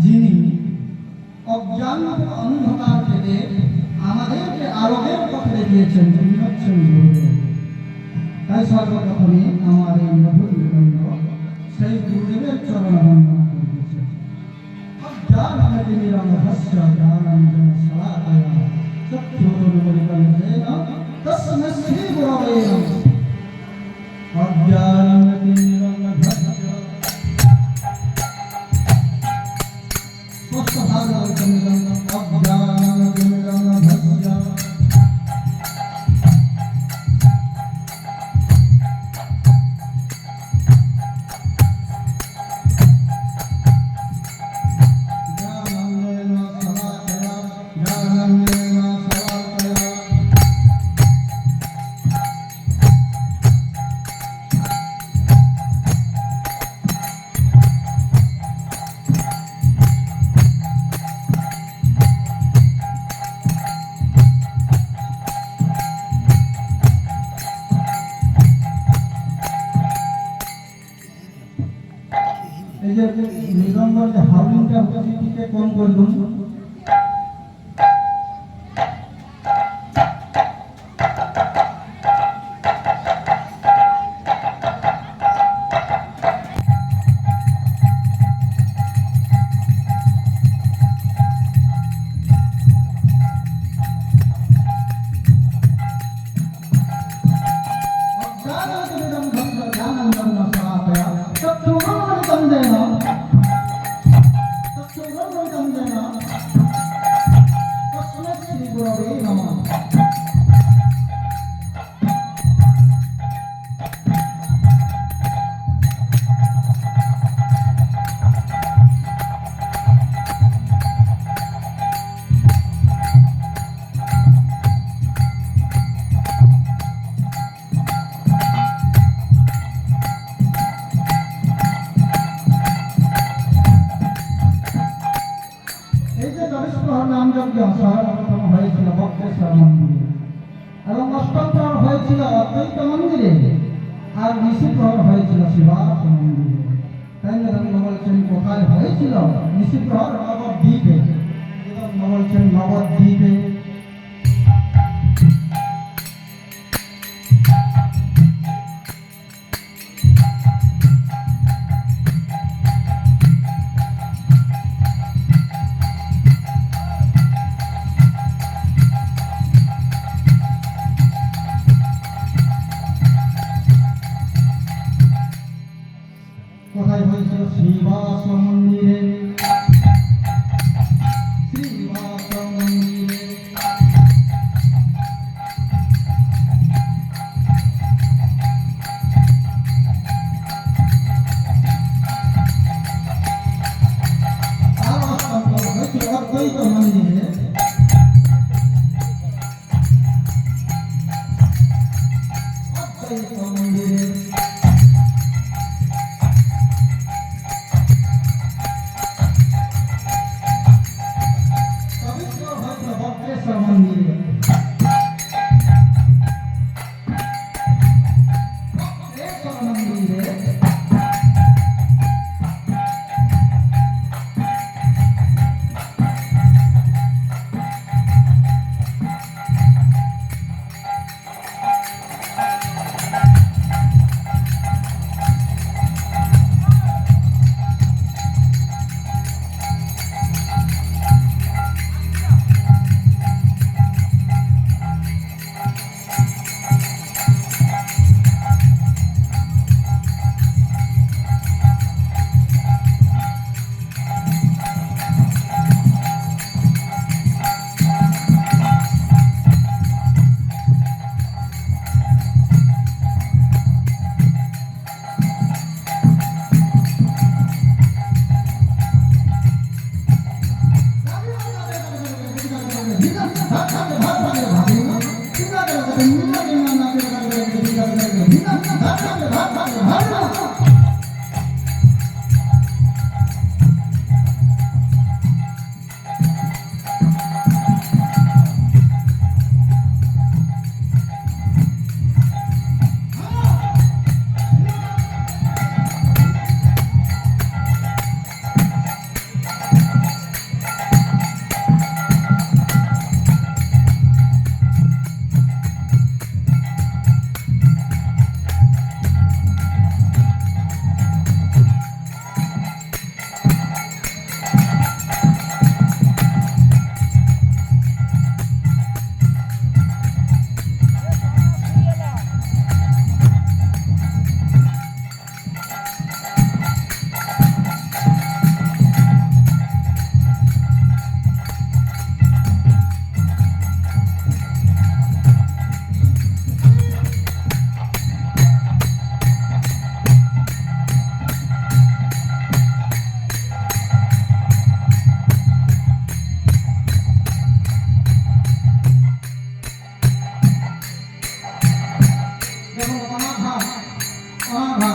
যিনি অজ্ঞান অন্ধকার থেকে আমাদেরকে আলোকের পথে দেখিয়েছেন, তিনি হচ্ছেন গুরুদেব। তাই সর্বপ্রথমে আমার এই মধুর নিবন্ধ সেই গুরুদেবের চরণ বন্দনা করিতেছে। অজ্ঞানতিমিরন্ধস্য জ্ঞানাঞ্জন শলাকয়া চক্ষুরুন্মিলিতং তস্मै শ্রী গুরবে নমঃ। অজ্ঞানতিমিরন্ধস্য নিরঙ্গর যে হাউলিংটা হচ্ছে এটিকে কম করবেন। সর্বপ্রথম হয়েছিল বক্রেশ্বর মন্দিরে এবং অষ্টম প্রহর হয়েছিল অদ্বৈত মন্দিরে, আর নিশি প্রহর হয়েছিল শিবাস মন্দিরে। তাই না বলছেন কোথায় হয়েছিল? নিশি প্রহর নবদ্বীপে, বলছেন নবদ্বীপে। কোথায় হয়েছিল? শ্রীবাস মন্দিরে, শ্রীবাস মন্দিরে। আর হয়েছিল অদ্বৈত মন্দিরে, অদ্বৈত মন্দিরে। অনাঘাত